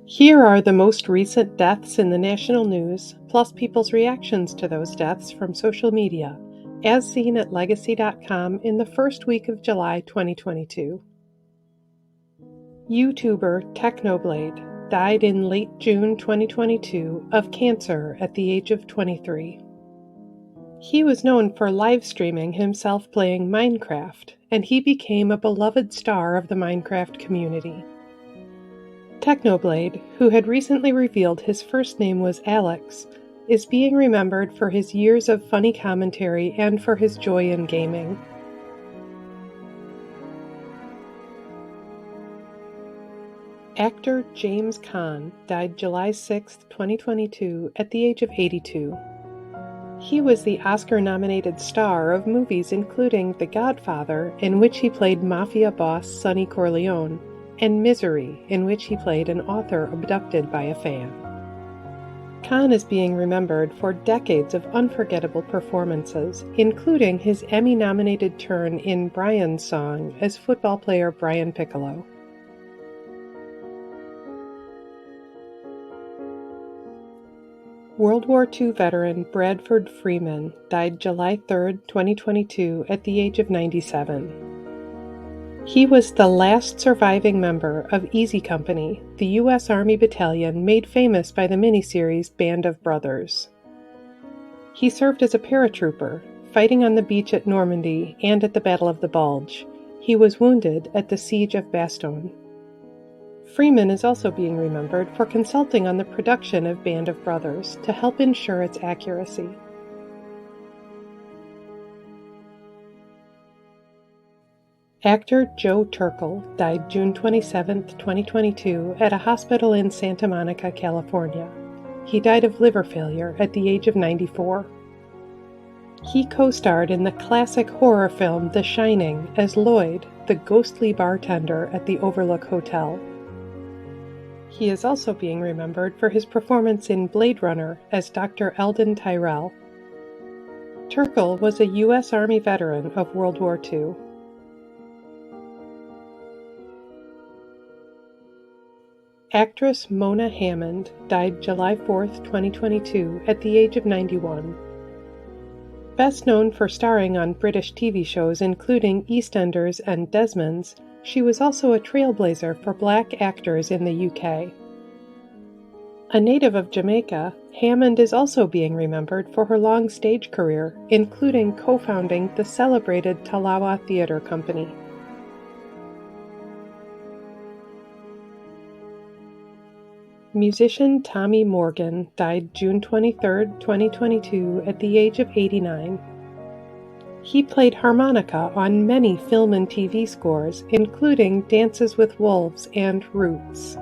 Here are the most recent deaths in the national news, plus people's reactions to those deaths from social media, as seen at Legacy.com in the first week of July 2022. YouTuber Technoblade died in late June 2022 of cancer at the age of 23. He was known for live streaming himself playing Minecraft, and he became a beloved star of the Minecraft community. Technoblade, who had recently revealed his first name was Alex, is being remembered for his years of funny commentary and for his joy in gaming. Actor James Caan died July 6, 2022, at the age of 82. He was the Oscar-nominated star of movies including The Godfather, in which he played mafia boss Sonny Corleone, and Misery, in which he played an author abducted by a fan. Caan is being remembered for decades of unforgettable performances, including his Emmy-nominated turn in Brian's Song as football player Brian Piccolo. World War II veteran Bradford Freeman died July 3, 2022, at the age of 97. He was the last surviving member of Easy Company, the U.S. Army battalion made famous by the miniseries Band of Brothers. He served as a paratrooper, fighting on the beach at Normandy and at the Battle of the Bulge. He was wounded at the Siege of Bastogne. Freeman is also being remembered for consulting on the production of Band of Brothers to help ensure its accuracy. Actor Joe Turkel died June 27, 2022, at a hospital in Santa Monica, California. He died of liver failure at the age of 94. He co-starred in the classic horror film The Shining as Lloyd, the ghostly bartender at the Overlook Hotel. He is also being remembered for his performance in Blade Runner as Dr. Eldon Tyrell. Turkel was a U.S. Army veteran of World War II. Actress Mona Hammond died July 4, 2022, at the age of 91. Best known for starring on British TV shows including EastEnders and Desmond's, she was also a trailblazer for black actors in the UK. A native of Jamaica, Hammond is also being remembered for her long stage career, including co-founding the celebrated Talawa Theatre Company. Musician Tommy Morgan died June 23, 2022, at the age of 89. He played harmonica on many film and TV scores, including Dances with Wolves and Roots.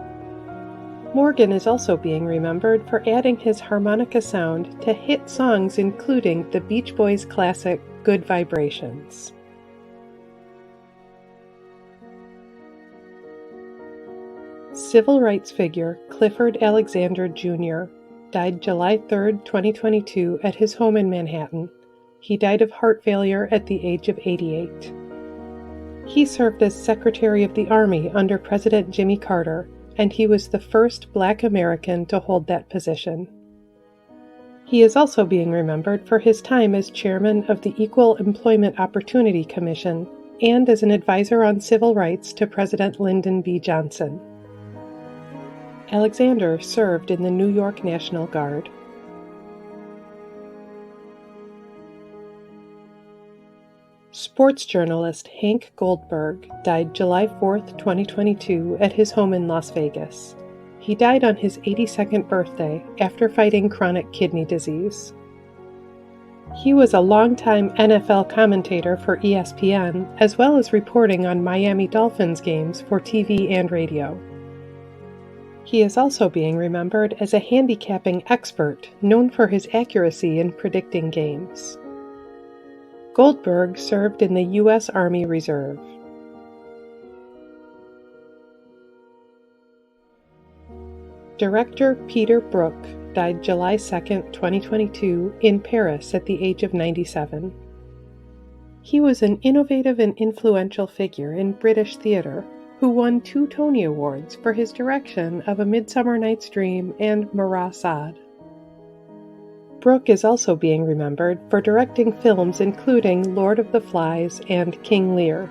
Morgan is also being remembered for adding his harmonica sound to hit songs including the Beach Boys classic Good Vibrations. Civil rights figure Clifford Alexander Jr. died July 3, 2022, at his home in Manhattan. He died of heart failure at the age of 88. He served as Secretary of the Army under President Jimmy Carter, and he was the first Black American to hold that position. He is also being remembered for his time as chairman of the Equal Employment Opportunity Commission and as an advisor on civil rights to President Lyndon B. Johnson. Alexander served in the New York National Guard. Sports journalist Hank Goldberg died July 4, 2022, at his home in Las Vegas. He died on his 82nd birthday after fighting chronic kidney disease. He was a longtime NFL commentator for ESPN, as well as reporting on Miami Dolphins games for TV and radio. He is also being remembered as a handicapping expert known for his accuracy in predicting games. Goldberg served in the U.S. Army Reserve. Director Peter Brook died July 2, 2022, in Paris at the age of 97. He was an innovative and influential figure in British theatre who won 2 Tony Awards for his direction of A Midsummer Night's Dream and Mara Saad. Brook is also being remembered for directing films including Lord of the Flies and King Lear.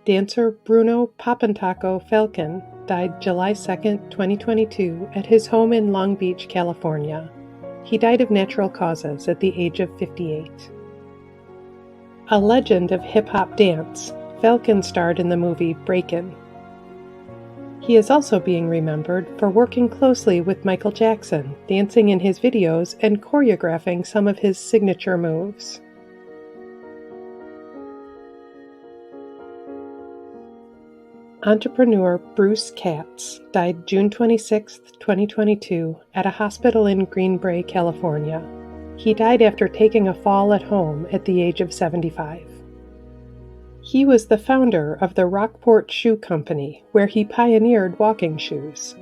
Dancer Bruno Papantaco Falcon died July 2, 2022 at his home in Long Beach, California. He died of natural causes at the age of 58. A legend of hip-hop dance, Falcon starred in the movie Breakin. He is also being remembered for working closely with Michael Jackson, dancing in his videos and choreographing some of his signature moves. Entrepreneur Bruce Katz died June 26, 2022, at a hospital in Green Bay, California. He died after taking a fall at home at the age of 75. He was the founder of the Rockport Shoe Company, where he pioneered walking shoes.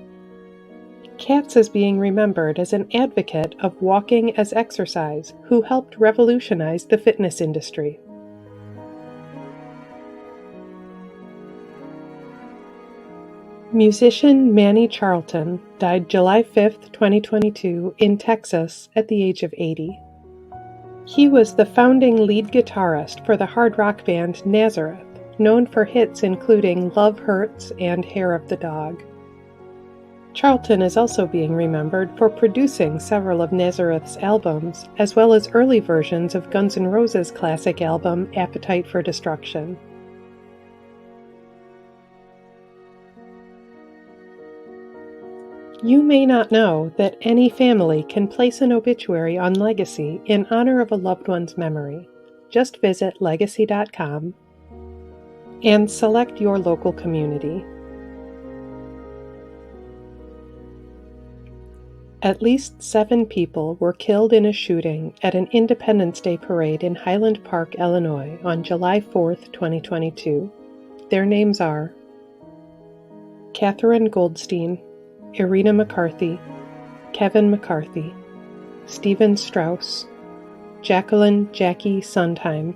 Katz is being remembered as an advocate of walking as exercise who helped revolutionize the fitness industry. Musician Manny Charlton died July 5, 2022, in Texas at the age of 80. He was the founding lead guitarist for the hard rock band Nazareth, known for hits including Love Hurts and Hair of the Dog. Charlton is also being remembered for producing several of Nazareth's albums, as well as early versions of Guns N' Roses' classic album Appetite for Destruction. You may not know that any family can place an obituary on Legacy in honor of a loved one's memory. Just visit Legacy.com and select your local community. At least 7 people were killed in a shooting at an Independence Day parade in Highland Park, Illinois on July 4, 2022. Their names are Catherine Goldstein, Irina McCarthy, Kevin McCarthy, Stephen Strauss, Jacqueline Jackie Sondheim,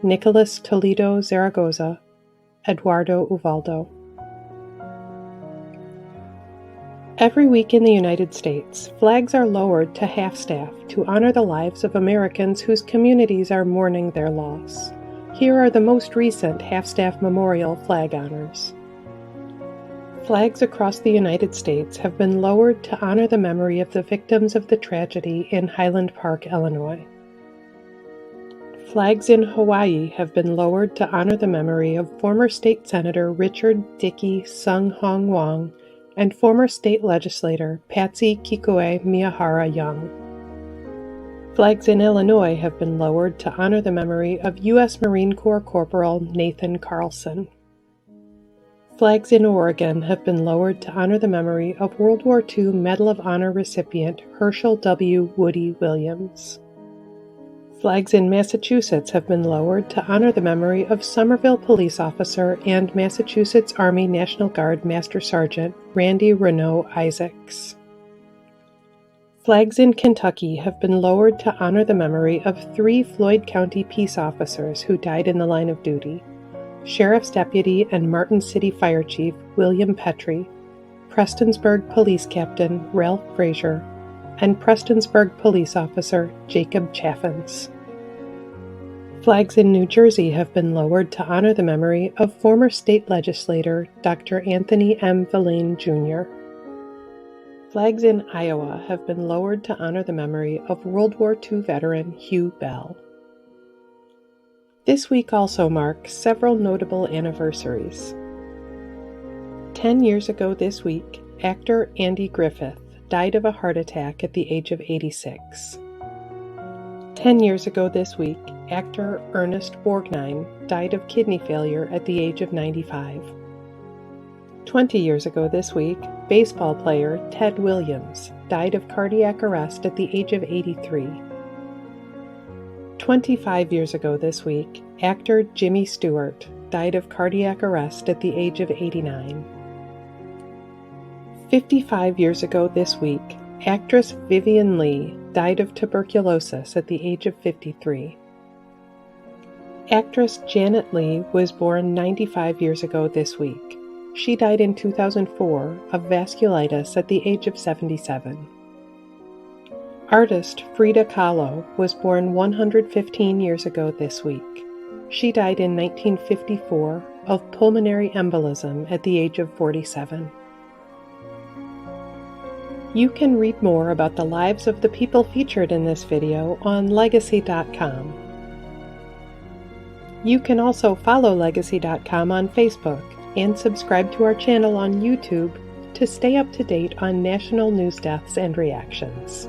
Nicholas Toledo Zaragoza, Eduardo Uvaldo. Every week in the United States, flags are lowered to half-staff to honor the lives of Americans whose communities are mourning their loss. Here are the most recent half-staff memorial flag honors. Flags across the United States have been lowered to honor the memory of the victims of the tragedy in Highland Park, Illinois. Flags in Hawaii have been lowered to honor the memory of former State Senator Richard Dickey Sung Hong Wong and former state legislator Patsy Kikoe Miyahara Young. Flags in Illinois have been lowered to honor the memory of U.S. Marine Corps Corporal Nathan Carlson. Flags in Oregon have been lowered to honor the memory of World War II Medal of Honor recipient Herschel W. Woody Williams. Flags in Massachusetts have been lowered to honor the memory of Somerville police officer and Massachusetts Army National Guard Master Sergeant Randy Renault Isaacs. Flags in Kentucky have been lowered to honor the memory of 3 Floyd County peace officers who died in the line of duty: Sheriff's Deputy and Martin City Fire Chief William Petrie, Prestonsburg Police Captain Ralph Frazier, and Prestonsburg Police Officer Jacob Chaffins. Flags in New Jersey have been lowered to honor the memory of former state legislator Dr. Anthony M. Villain, Jr. Flags in Iowa have been lowered to honor the memory of World War II veteran Hugh Bell. This week also marks several notable anniversaries. 10 years ago this week, actor Andy Griffith died of a heart attack at the age of 86. 10 years ago this week, actor Ernest Borgnine died of kidney failure at the age of 95. 20 years ago this week, baseball player Ted Williams died of cardiac arrest at the age of 83. 25 years ago this week, actor Jimmy Stewart died of cardiac arrest at the age of 89. 55 years ago this week, actress Vivien Leigh died of tuberculosis at the age of 53. Actress Janet Leigh was born 95 years ago this week. She died in 2004 of vasculitis at the age of 77. Artist Frida Kahlo was born 115 years ago this week. She died in 1954 of pulmonary embolism at the age of 47. You can read more about the lives of the people featured in this video on Legacy.com. You can also follow Legacy.com on Facebook and subscribe to our channel on YouTube to stay up to date on national news deaths and reactions.